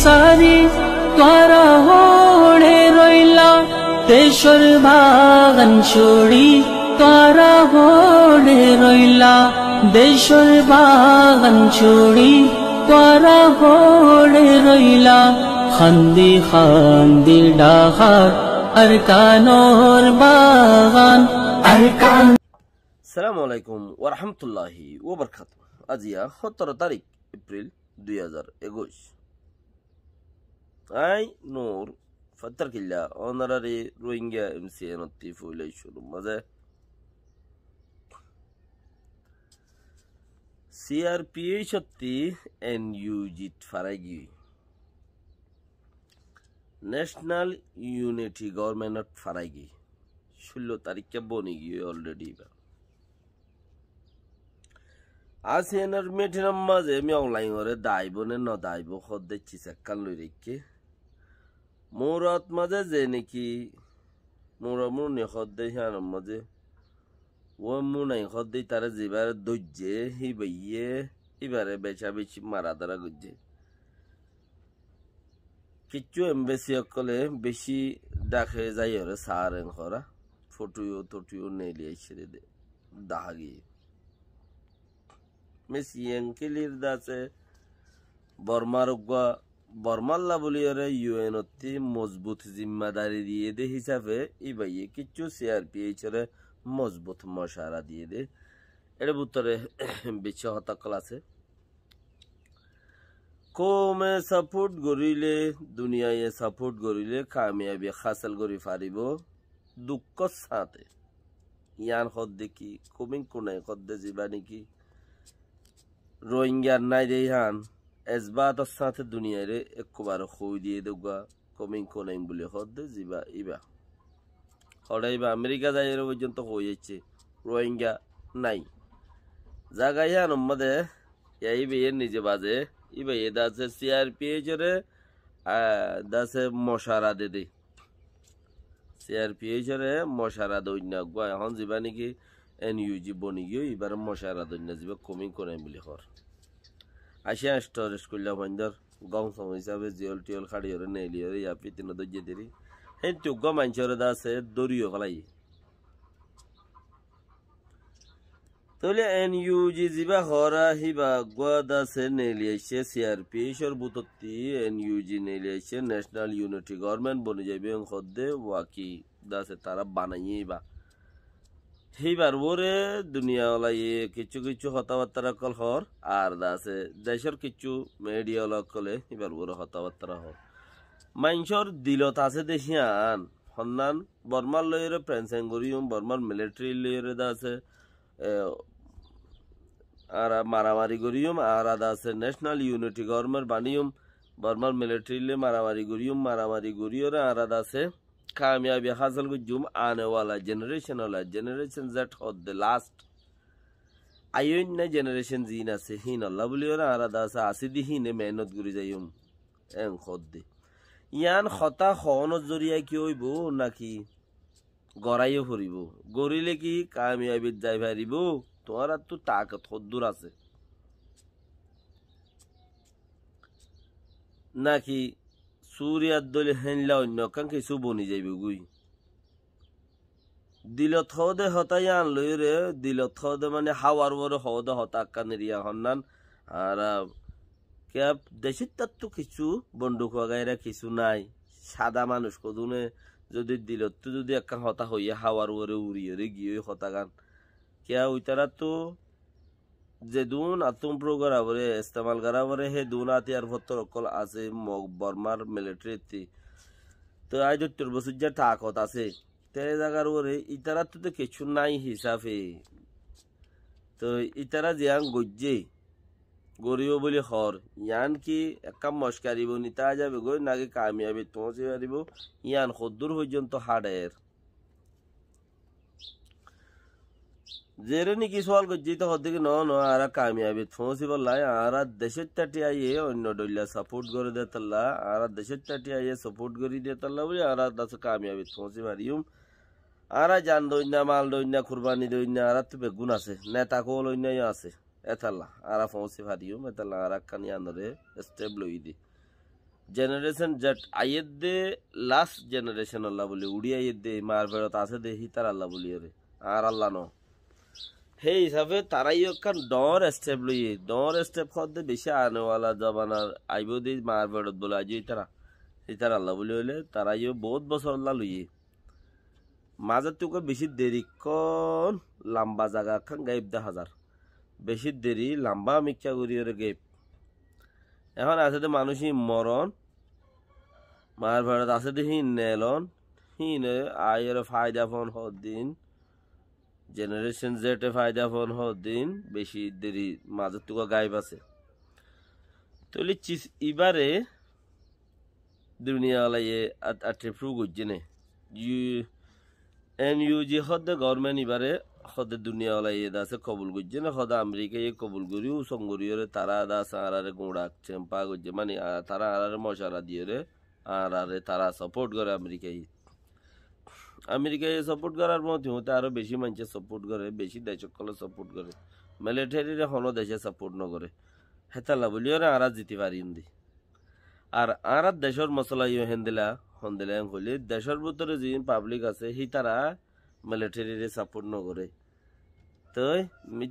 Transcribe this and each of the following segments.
সারি তোরা হোড়ে রইলা দেশর বাগান ছড়ি তোরা হোড়ে রইলা দেশর বাগান ছড়ি তোরা হোড়ে রইলা খান্দি খান্দি ডাহার আর কানোর বাগান আর কান। আসসালামু আলাইকুম ওয়া রাহমাতুল্লাহি ওয়া বারাকাতুহু। আজিয়া 17 তারিখ এপ্রিল 2021। আই নূর ফতর কিল্লা অনারারি রোহিঙ্গা এমসিএন অতিফুলাই শুরু মাঝে সিআরপিএইচ অতি এনইউজি ফারাগি ন্যাশনাল ইউনিটি গভর্নমেন্ট ফারাগি 16 তারিখে বনি গিয়ে অলরেডি আসিয়ানার মেটির মাঝে আমি অনলাইন করে দাইব নে ন দাইব খদ দেখছি সেকাল লই রেখে মোরাত মাঝে যে নাকি মোরা মুনি খদ দে হান মাঝে ও মুনাই খদ দে তারা যেবার দজ্জে হি বাইয়ে এবারে বেচা বেচি মারা দ্বারা গজ্জে কিছু এমবেসি অকলে বেশি ডাকে যাই হরে সারেন খরা ফটোও টটিও নেলি ছেড়ে দে দাহাগি মেসিয়ান কিলির দাসে বর্মার বর্মাল্লা বলিয়ারে ইউএন অতি মজবুত জিম্মাদারি দিয়ে দে হিসাবে ইবাইয়ে কিছু সিআরপিএইচ এর মজবুত মশারা দিয়ে দে এর ভিতরে বেশি হতাকল আছে কমে সাপোর্ট গরিলে দুনিয়ায় সাপোর্ট গরিলে কামিয়াবি হাসিল করি পারিব দুঃখ সাথে ইয়ান হদ দেখি কমিং কোনায় হদ্দে যাবা নাকি রোহিঙ্গার নাই রে হান এজবাতের সাথে দুনিয়ার একবার খই দিয়ে দেওয়া কমিং কোনাইম বলে হদ্দে যাবা ইবা হড়াইবা আমেরিকা যাই পর্যন্ত হয়েছে রোহিঙ্গা নাই জায়গায় হান মধ্যে এই বেয়ের নিজে বাজে ইবা এ দাসে সিআরপিএইচ রে দাসে মশারা দে দে সিআরপিএইচ রে মশারা দইনা গো এখন যাবা নাকি এনইউজি বনি গিয়ে এবার মশারা দইনা যাবা কমিং কোনাইম বলে হর আসিয়া স্টোরেজ করলাম বন্ধর গং সং হিসাবে জিওল টিওল খাড়িয়রে নেলিয়রে ইয়াপি তিন দজ্জে দেরি হেন টুক মাঞ্চরে দাসে দরিও গলাই তাহলে এনইউজি জিবা হরা হিবা গোয়া দাসে নেলিয়েছে সিআরপিএইচর বুতত্তি এনইউজি নেলিয়েছে ন্যাশনাল ইউনিটি গভর্নমেন্ট বনে যাবে খদ্দে ওয়াকি দাসে তারা বানাইয়ে বা সেইবার ওরে দুনিয়াওয়ালাইয়ে কিছু কিছু কথাবার্তা কল হর আর দাসে দেশের কিছু মিডিয়াওয়ালা কলে এবার ওরে কথাবার্তা হর মাইনসর দিলত আছে দেশিয়ান সন্ধান বর্মার লয়ের প্রেন্সেন করিম বর্মার মিলিটারি লয়ের দাসে আর মারামারি করিম আর দাসে ন্যাশনাল ইউনিটি গভর্নমেন্ট বানিয়ম বর্মার মিলিটারি লে মারামারি করিয়রে আর দাসে कामयाबी हासिल को जुम आने वाला जनरेशन जेट हो द लास्ट आयोन ने जनरेशन जीना से ही न लवलियर आरादा से आसिदी ही ने मेहनत गुरी जायुम एं खुद दे यान खता खौन जरिया की होइबो नाकी गराइयो फरिबो गरिले की कामयाबी जाय पारिबो তোমারা তো তাকত হদ্দুর আছে নাকি সুরিয়ার দলে হেনলা অন্য কান কিছু বনি যাইবে গুই দিলত হদে হতাই আনলই রে দিলত হদে মানে হাওয়ার বড় হদে হতা কানেরিয়া হন্নান আর ক্যাপ দেশের তার তো কিছু বন্দুক বাগাইরা কিছু নাই সাদা মানুষ কদুনে যদি দিলত তো যদি একটা হতা হইয়া হাওয়ার বড় উড়িয়ে রে গিয়ে হতা গান क्या उतरा तो जे दून आतुम प्रोग्राम आवरे इस्तेमाल करावरे हे दून आती यार फत्तर कल आसे बर्मार मिलिट्री थी तो आज जो तुरबसुज्जा ठाक होता से तेरे जगह वरे इतरा तो किचुन नहीं हिसाबे तो इतरा जियांग गुज्जे गोरियो बोले खौर यान की कम मस्कारी बो निता जाबे गो नागे कामयाबी तो से आरिबो यान खुदुर हो जन तो हार्डवेयर जेरे निकी सवाल को जीतो होते कि नो नो आरा कामयाबी फोंसी बोला आरा देशत टटिया ये अन्य डोलिया सपोर्ट कर देता ला आरा देशत टटिया ये सपोर्ट करी देता ला बोले आरा दस कामयाबी फोंसी मारियुम आरा जान दो इन्ना माल दो इन्ना कुर्बानी दो इन्ना आरा तो बेगुना से नेता को लो इन्ना यहाँ से एतला आरा फोंसी मारियुम एतला आरा कन्या नरे स्टेबल हुई दी জেনারেশন জেট আইয়ের দে লাস্ট জেনারেশন আল্লাহ বলি উড়ি আইয়ের দে মার ফেরত আছে দে হিতার আল্লাহ বলি রে আর আল্লাহ ন সেই হিসাবে তারাই একখান ডর স্টেপ লইয়ে ডর স্টেপ খদ্দে বেশি আনেওয়ালা জবানার আইব দি মার ফেরত বলে আজ হিতার আল্লাহ বলি হইলে তারাইও বহুত বছর আল্লাহ লইয়ে মাঝের তোকে বেশি দেরি কন লম্বা জায়গা খান গাইব 10,000 বেশি দেরি লম্বা মিক্সা করি ওরে গাইব এখন আছে তো মানুষই মরণ মার ভাড়াত আছে তো হিন নেলন হিনে আয়ের ফায়দা ফোন দিন জেনারেশন জেটে ফায়দা ফোন দিন বেশি দেরি মাঝের তোকে গাইব আছে তাহলে এবারে দুনিয়ালাইয়ে আটে ফ্রু গুজছে নে এনইউজি হদ্দে গভর্নমেন্ট এবারে হদে দুনিয়ালাইয়ে দাসে কবুল গুজছে না হদা আমেরিকায় কবুল করিও সঙ্গরিয়রে তারা দাস আরারে গোড়া চেম্পা গুজছে মানে তারা আরারে মশারা দিয়ে রে আরারে তারা সাপোর্ট করে আমেরিকায় সাপোর্ট করার মধ্যে হতে আরো বেশি মানুষে সাপোর্ট করে বেশি দেশকলে সাপোর্ট করে মিলিটারিরে কোনো দেশে সাপোর্ট না করে হেতালা বলিওরে আরা জিতে পারি দি আর আর দেশের মশলা ইয়ে হেন্দিলা হলে দেশের ভিতরে যে পাবলিক আছে হি তারা মিলিটারিরে সাপোর্ট ন করে তো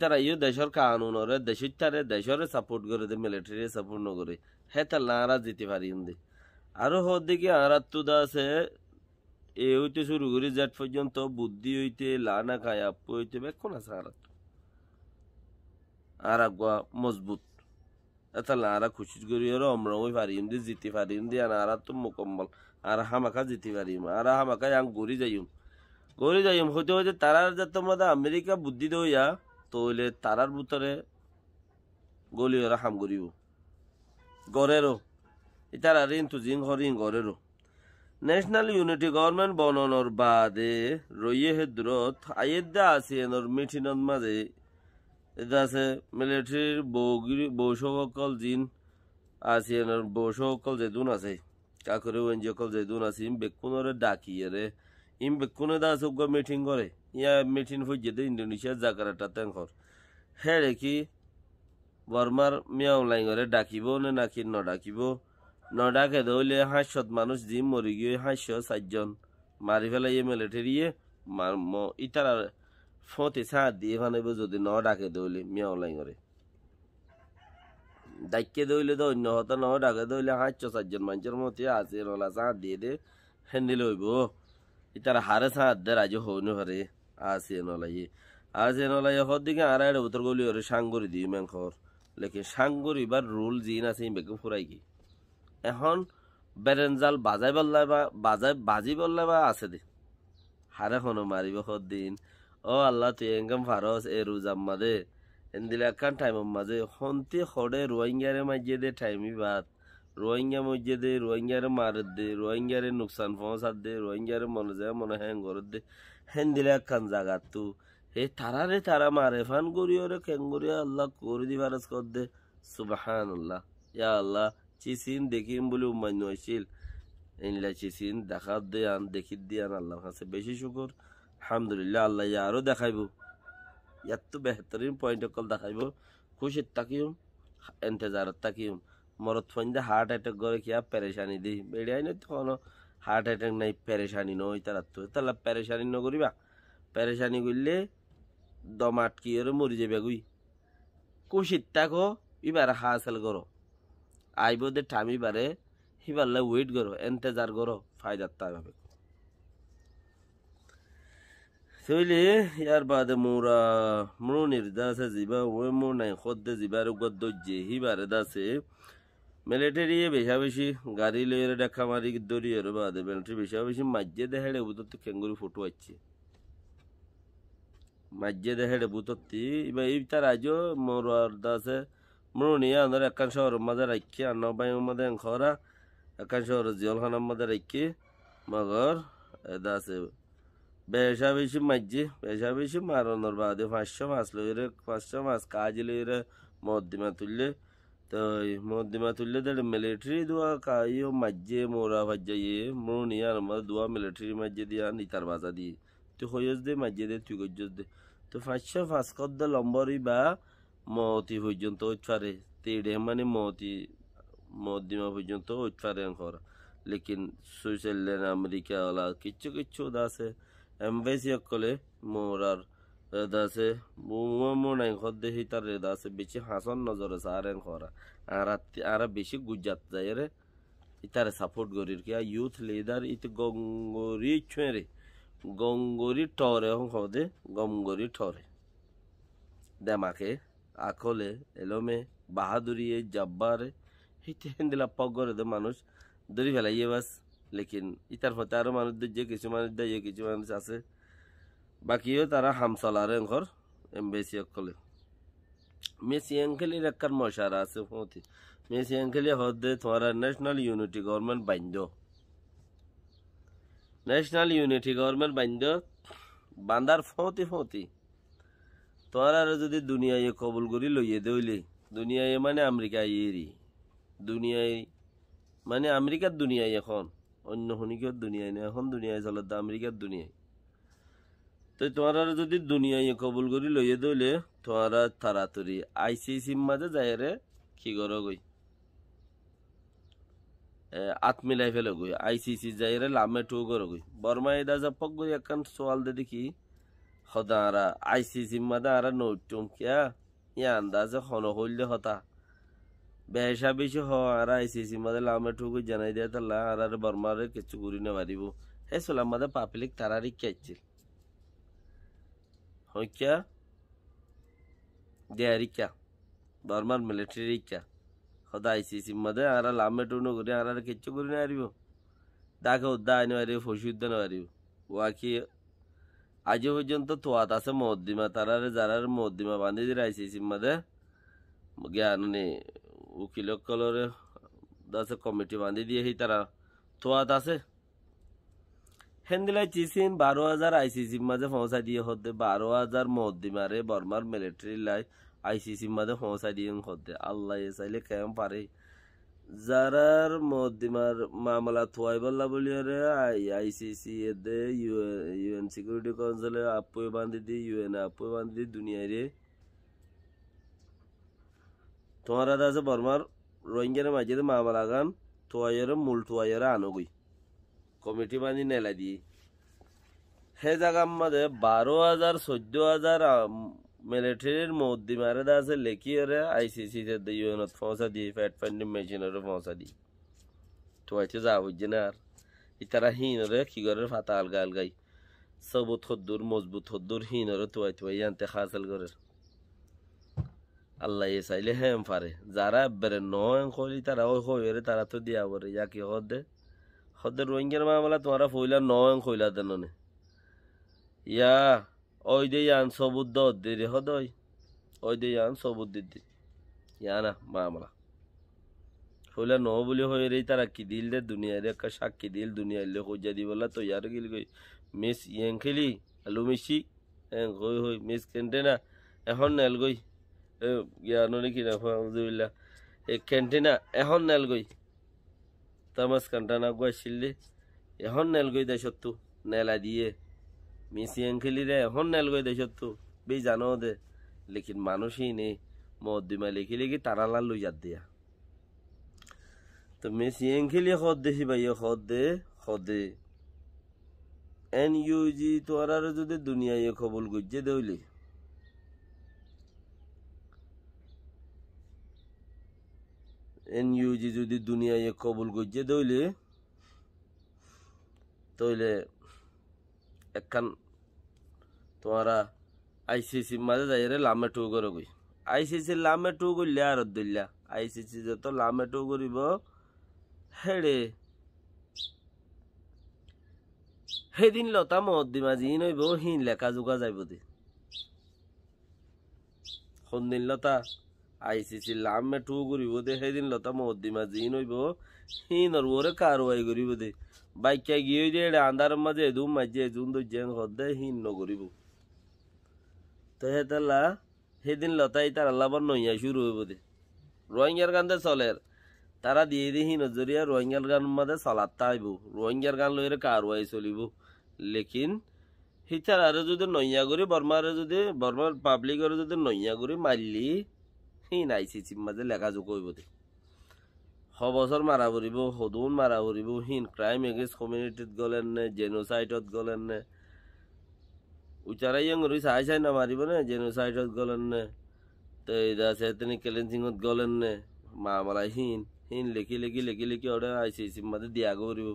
তারা ইয়ে দেশের কানুনরে দেশের সাপোর্ট করে দে মিলিটারি সাপোর্ট ন করে হেতালা আরা জিতে পারি দি আরো হদিকে আর তুদা আছে এ হইতে শুরু করি জেট পর্যন্ত বুদ্ধি হইতে লানা খায় আপু হইতে বেক্ষণ আছে আর আগুয়া মজবুত এতালা আরা খুশি করি ওরা আমরা ওই পারিম দি জিতে পারিম দি আর তো মোকম্মল আর হামাকা জিতে পারিম আর হামাকা আং গড়ি যাইম হইতে হইতে তারার যাতে মধ্যে আমেরিকা বুদ্ধি দইয়া তইলে তারার ভিতরে গলি ওরা হাম করিব গড়েরও ইতারা ঋণ জিং হরিং গড়েরও ন্যাশনাল ইউনিটি গভর্নমেন্ট বননর বাদে রইয়ে হে দূরত আয়েদ্দা আছে এনর মিঠিনত মাঝে এটা আছে মিলিটারির বৌসকল জিন আছে এনর বৌসকল যেদুন আছে কাকরে ওয়েঞ্জকল যেদুন আছে ইম বেকুনরে ডাকিয়ে রে ইম বেকুনে দা আছে মিটিং করে ইয়া মিটিং হয়ে যেতে ইন্দোনেশিয়ার জাকার্টা তেঙ্কর হ্যাঁ রেখি বর্মার মিয়াও লাইঙরে ডাকিব নে নাকি ন ডাকিব নডাকে ধরলে 500 মানুষ জিম মরি গিয়ে 504 মারি ফেলাই মিলিটারিয়ে ইতারা ফতে সাত দিয়ে ফানাইব যদি ন ডাকে দৌলে মিয়াও লাইঙরে ডাকে দৌলে তো অন্য হতো ন ডাকে দৌলে 504 মানুষের মতে আছে নলা সাত দিয়ে দে হ্যান্ডেল হইব ইতারা হারে সাত দে রাজি হইনো হারে আছে নলাইয়ে হদিকে আর একটা উত্তর গলি ওরে সাঙ্গরি দিই মেংখর লেকিন সাঙ্গরি বার রুল জিন আছে বেগম ফুরাই কি এখন বেরেঞ্জাল বাজি বললে বা আছে দে হারে হনো মারিব দিন ও আল্লাহ তুই এঙ্গাম ফারস এ রুজাম মাদে এন্দিলে একখান টাইম মাঝে হন্তি খড়ে রোহিঙ্গারে মাঝে দে টাইমি বাদ রোহিঙ্গা মধ্যে দে রোহিঙ্গারে মারে দে রোহিঙ্গারে নুকসান পৌঁছার দে রোহিঙ্গারে মনে যায় মনে হ্যাং করে দে হেন্দিলে একখান জায়গা তু হে তারা মারে ফান করিওরে কেঙ্গুরিয়া আল্লাহ করে দি ফারস কর দে সুবহানাল্লাহ ইয়া আল্লাহ চিসিন দেখিম বলে উম্মান্য হয়েছিল ইনলা চিসিন দেখা দে আন দেখি দিয়ান আল্লাহর কাছে বেশি শুকর আলহামদুলিল্লাহ আল্লাহ আরো দেখাইব এত বেহতরিন পয়েন্ট কল দেখাইব খুশির তাকিম এন্তেজারত তাকিম মরত ফন্দে হার্ট অ্যাটাক করে কি পেরেশানি দিই বেড়াই না তখন হার্ট অ্যাটাক নাই পেরেশানি নই তারা তো তাহলে পেরেশানি নকরিবা পেরেশানি করলে দম আটকি ওরে মরি যাবে গুই খুশির তাকো এবার হাসেল করো আইব দে টামি বারে হিবাল্লা ওয়েট করো এন্তেজার করো ফায়দার তা ভাবে তইলে ইয়ার বাদে মোরা নির্দাসে যাবা ওই মোর নাই খদ্দে যাবার গদ্দে হিবারে দাসে মিলিটারি বেশি গাড়ি লইরে দেখা মারি দড়ি এর বাদে মিলিটারি বেশি মাঝে দেহেড়ে বুততে কেঙ্গুরি ফটো আছে মাঝে দেহেড়ে বুততি এবার এই তার আজও মোর দাসে মরুনিয়া আন্দার একান শহর মাঝে রাখি আর নবাই মধ্যে খরা একান শহর জিয়লখানার মধ্যে রাখি মগর দাসে বেশি মারণর বাদে 500 মাছ লইরে 500 মাছ কাজ লইরে মদ্দিমা তুললে তো মদ্দিমা তুললে তাহলে মিলিটারি দোয়া কাইও মাঝে মোরা ভাজ্জাইয়ে মরুনিয়া আর দোয়া মিলিটারি মাঝে দিয়া নিতার বাজা দিয়ে তুই হইস দে মাঝে দে তুই গজ্জস দে তো 500 কদ্দা লম্বরই বা মতি পর্যন্ত পারে তেড়ে মানে মতি মধ্যমা পর্যন্ত উৎপাদন করা লেকিন সুইজারল্যান্ড আমেরিকা ওলা কিচ্ছু কিচ্ছু আছে এমবেসি অকলে মোরার আছে নাই খদ্দে হিতার রেদা আছে বেশি হাসন নজরে সারেন করা আর বেশি গুজাত যায় রে ইতারে সাপোর্ট করির কি ইউথ লিডার ইতে গঙ্গরি ছুঁয়ে গঙ্গরি টরে হদে গঙ্গরি ঠরে দেমাকে আকলে এলোমে বাহাদুরি জব্বারে হিতে হেন্দিলা পগরে দে মানুষ দরি ফেলাইয়ে বাস লেকিন ইতার ফতে আরো মানুষ যে কিছু মানুষ দেয় কিছু মানুষ আছে বাকিও তারা হামসালারে ঘর এমবেসি অকলে মেসি অ্যাঙ্কেলির একখান মশারা আছে হতে মেসি অ্যাঙ্কেলি হদে তোমার ন্যাশনাল ইউনিটি গভর্নমেন্ট বাইন্দ ন্যাশনাল ইউনিটি গভর্নমেন্ট বাইন্দ বান্দার ফতি তোমার আর যদি দুনিয়ায় কবুল করি লইয়ে দইলে দুনিয়ায় মানে আমেরিকা ইয়েরি দুনিয়ায় মানে আমেরিকার দুনিয়ায় এখন অন্য হনিকের দুনিয়ায় না এখন দুনিয়ায় চলে আমেরিকার দুনিয়ায় তো তোমার আর যদি দুনিয়ায় কবুল করি লইয়ে দইলে তোমার তাড়াতাড়ি আইসিসির মাঝে যায় রে কি করো গই আত্মিলাই ফেলে গই আইসিসি যাই রে লামে টু করো গই বর্মা এদা যাপক গই একখান সোয়াল দে দেখি হদা আরা আইসিসির মাঝে আরা নৌটুম কিয়া ইয়া আন্দাজে হন হইলে হতা বেসা বেশি হ আর আইসিসির মাঝে লামে টু গই জানাই দিয়ে তাল্লা আর বর্মারে কিছু করি না মারিব হে সোলার মাঝে পাবলিক তারারি খেয়েছিল হইয়া দেয়ারিকা বর্মার মিলিটারিকা সদা আইসিসির মধ্যে আর লামে টুনো করে আর কিচ্ছু করে না পারিব দাকে উদ্দা আইনে পারিব ফসি উদ্দা না পারিব ওয়াকি আজ পর্যন্ত তোয়াত আছে মদ্দিমা তারারে যারা মদ্দিমা বান্ধি দিয়ে আইসিসির মধ্যে জ্ঞান উকিলকলরে আছে কমিটি বান্ধি দিয়ে সেই তারা তোয়াত আছে হেন্দিলাই চিসিন 12,000 আইসিসির মাঝে পৌঁছা দিয়ে হতে 12,000 মদ্দিমারে বর্মার মিলিটারি লাই আইসিসির মাঝে পৌঁছা দিয়ে হতে আল্লাহ চাইলে কেমন পারে যারার মদ্দিমার মামলা থুয়াই বললা বলি রে আইসিসি এদে ইউএন সিকিউরিটি কাউন্সিলে আপুয়ে বান্ধি দি ইউএন আপুয়ে বান্ধি দি দুনিয়ায় রে তোমার আছে বর্মার রোহিঙ্গার মাঝে মামলা গান থুয়াইয়ের মূল থুয়াইয়ের আনগই কমিটি বান্ধি নেলা দিয়ে হে জায়গার মধ্যে 12,000 14,000 মিলিটারির মদ্দিমারে আছে লেখিয়ে আইসিসি ইউএনত পৌঁছা দিয়ে ফ্যাট ফান্ডিং মেশিনের পৌঁছা দিয়ে তো হয়তো যা বুঝছে না আর ইতারা হিনরে কি করে ফাতা আলগা আলগাই সবুত হদ্দুর মজবুত হদ্দুর হিনরে তো হয়তো আনতে খাসাল করে আল্লাহ এ চাইলে হেম পারে যারা বেড়ে নয় কলি তারা ওই হয়ে তারা তো দিয়া পরে ইয়া কি হদে রোহিঙ্গার মামলা তোমারা ফইলা নয় কইলা দেন ইয়া ওই দে আন সবুত দে হদয় ওই দে আন সবুত দিদি ইয়া না মামলা ফইলা ন বলে হয়ে রে তারা কি দিল দে দুনিয়ার একটা সাক্ষী দিল দুনিয়ার লোক হইয়া দি বলা তো ইয়ার গিল গই মিস ইয়েন খেলি আলু মিশি হই হই মিস ক্যান্টেনা এখন নেল গই জ্ঞান নাকি না আলহামদুলিল্লাহ এই ক্যান্টেনা এখন নেল গই তামাস কান্টানা গুয়াশিল্লি এখন নেল গই দেশত্তু নেলা দিয়ে মিসিয়ান খেলি রে এখন নেল গই দেশত্তু বে জানো দে লেকিন মানুষই নেই মদ্দিমা লিখি লিখি তারালা লই যাত দিয়া তো মিসিয়ান খেলি খদ দেখি ভাই খদে এনইউজি তোরা যদি দুনিয়ায় কবুল গুজে দেউলি এনইউজি যদি দুনিয়ায় কবুল গুজে দইলে তইলে একখান তোমারা আইসিসি মাঝে যাই রে লামে টু করে গই আইসিসি লামে টু করলে আর দিল্লা আইসিসি যত লামে টু করিব হেড়ে সেদিন লতা মদ্দিমা যি নইব হিন লেখা জোগা যাইব দে সন্দিন লতা আইসিসি লামে টু করিব দে সেদিন লতা মদ্দিমা যি নইব হিনর ওরে কারওয়াই করিব দে বাইকা গিয়ে দে আন্ধার মাঝে এদুম মাঝে এজুন দে হদে হিন নকরিব তো হেতালা সেদিন লতাই তার আল্লাহবার নইয়া শুরু হইব দে রোহিঙ্গার গান দে চলের তারা দিয়ে দি হিন জরিয়া রোহিঙ্গার গান মাঝে চলাত আইব রোহিঙ্গার গান লইরে কারওয়াই চলিব লেকিন হিতার আর যদি নইয়া করি বর্মার পাবলিকের যদি নইয়া করি মারলি হিন আইসিসির মাঝে লেখা যোগ হইব দে বছর মারা পড়িব সদুন মারা পড়িব হিন ক্রাইম এগেন্স কমিউনিটিত গলেন নে জেনোসাইডত গলেন নে উচারাই আঙুরি চাই চাই না মারিব নে জেনোসাইডত গলেন নে তো এটা আছে তিনি কেলেন্সিংত গলেন নে মামলা হিন হিন লেখি লেখি লেখি লেখি ওটা আইসি মাঝে দিয়া করিব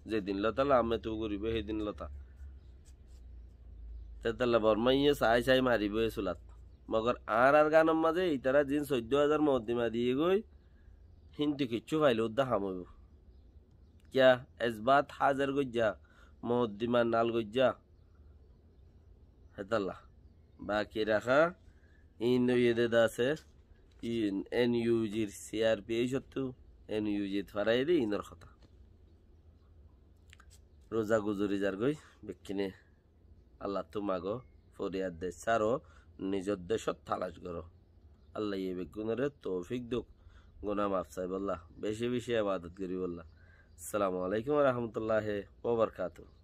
যেদিন লতা লামে তো করিব সেইদিন লতা তেতাল্লা বর্মাইয়ে চাই চাই মারিব এ চুলাত মগর আর গানের মাঝে ইতারা দিন 14,000 মহদ্দিমা দিয়ে গই হিন্দি কিচ্ছু পাইলে উদ্দা হামইব क्या एजबात हाजर गज्जा मोहद्दिमा नाल गज्जा हेतल्ला बाकी रखा इन ये दासे इन एनयूजिर सीआरपी सत्तु एनयूजी फराई दे इनर खता रोजा गुजरी जार गई बेकिने আল্লাহ তোমাগো ফরিয়াদ দে সারো নিজের দেশত তালাশ করো আল্লাহ এই বেগুনের তৌফিক দুক গুনাহ মাফ চাই বল্লাহ বেশি বেশি ইবাদত করি বল্লাহ আসসালামু আলাইকুম ওয়া রাহমাতুল্লাহি ওয়া বারাকাতুহু।